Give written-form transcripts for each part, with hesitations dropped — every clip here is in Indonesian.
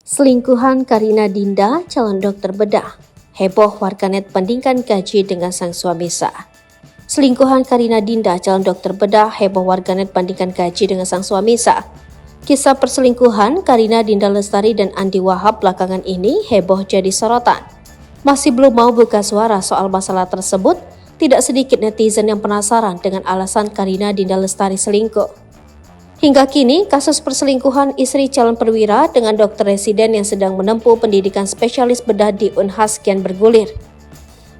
Selingkuhan Karina Dinda, calon dokter bedah. Heboh warganet bandingkan gaji dengan sang suami sah. Selingkuhan Karina Dinda, calon dokter bedah, heboh warganet bandingkan gaji dengan sang suami sah. Kisah perselingkuhan Karina Dinda Lestari dan Andi Wahab belakangan ini heboh jadi sorotan. Masih belum mau buka suara soal masalah tersebut, tidak sedikit netizen yang penasaran dengan alasan Karina Dinda Lestari selingkuh. Hingga kini, kasus perselingkuhan istri calon perwira dengan dokter residen yang sedang menempuh pendidikan spesialis bedah di Unhas kian bergulir.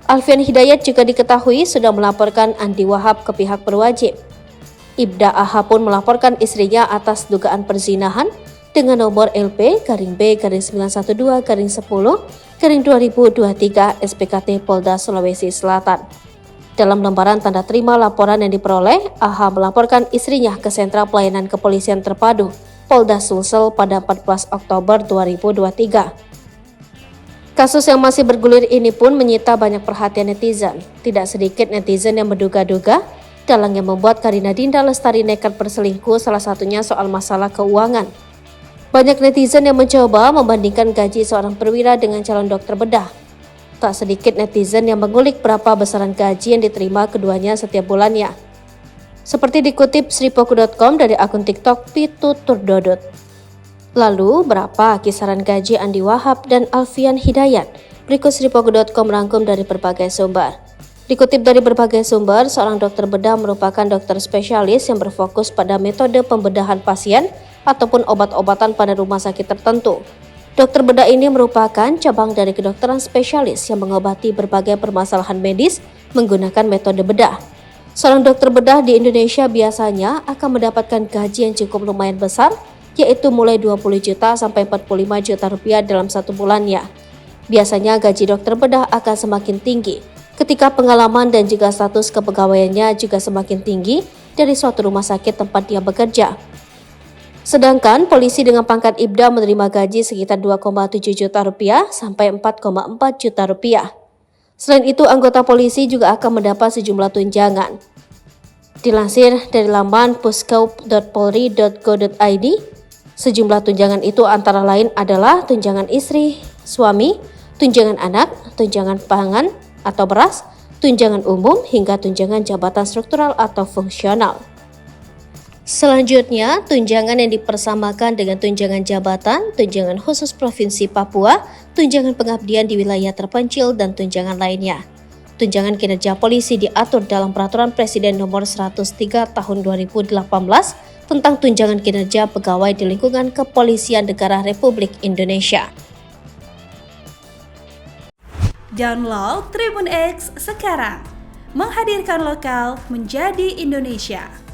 Alfian Hidayat juga diketahui sudah melaporkan Andi Wahab ke pihak berwajib. Ibda AH pun melaporkan istrinya atas dugaan perzinahan dengan nomor LP-B-912-10-2023 SPKT Polda Sulawesi Selatan. Dalam lembaran tanda terima laporan yang diperoleh, AH melaporkan istrinya ke Sentra Pelayanan Kepolisian Terpadu Polda Sulsel pada 14 Oktober 2023. Kasus yang masih bergulir ini pun menyita banyak perhatian netizen. Tidak sedikit netizen yang menduga-duga dalang yang membuat Karina Dinda Lestari nekat berselingkuh, salah satunya soal masalah keuangan. Banyak netizen yang mencoba membandingkan gaji seorang perwira dengan calon dokter bedah. Tak sedikit netizen yang mengulik berapa besaran gaji yang diterima keduanya setiap bulannya. Seperti dikutip sripoku.com dari akun TikTok Pituturdodot. Lalu, berapa kisaran gaji Andi Wahab dan Alfian Hidayat? Berikut sripoku.com rangkum dari berbagai sumber. Dikutip dari berbagai sumber, seorang dokter bedah merupakan dokter spesialis yang berfokus pada metode pembedahan pasien ataupun obat-obatan pada rumah sakit tertentu. Dokter bedah ini merupakan cabang dari kedokteran spesialis yang mengobati berbagai permasalahan medis menggunakan metode bedah. Seorang dokter bedah di Indonesia biasanya akan mendapatkan gaji yang cukup lumayan besar, yaitu mulai 20 juta sampai 45 juta rupiah dalam satu bulannya. Biasanya gaji dokter bedah akan semakin tinggi ketika pengalaman dan juga status kepegawaiannya juga semakin tinggi dari suatu rumah sakit tempat dia bekerja. Sedangkan polisi dengan pangkat Ibda menerima gaji sekitar 2,7 juta rupiah sampai 4,4 juta rupiah. Selain itu, anggota polisi juga akan mendapat sejumlah tunjangan. Dilansir dari laman puskaup.polri.go.id, sejumlah tunjangan itu antara lain adalah tunjangan istri, suami, tunjangan anak, tunjangan pangan atau beras, tunjangan umum, hingga tunjangan jabatan struktural atau fungsional. Selanjutnya, tunjangan yang dipersamakan dengan tunjangan jabatan, tunjangan khusus Provinsi Papua, tunjangan pengabdian di wilayah terpencil, dan tunjangan lainnya. Tunjangan kinerja polisi diatur dalam Peraturan Presiden Nomor 103 Tahun 2018 tentang tunjangan kinerja pegawai di lingkungan Kepolisian Negara Republik Indonesia. Download Tribun X sekarang, menghadirkan lokal menjadi Indonesia.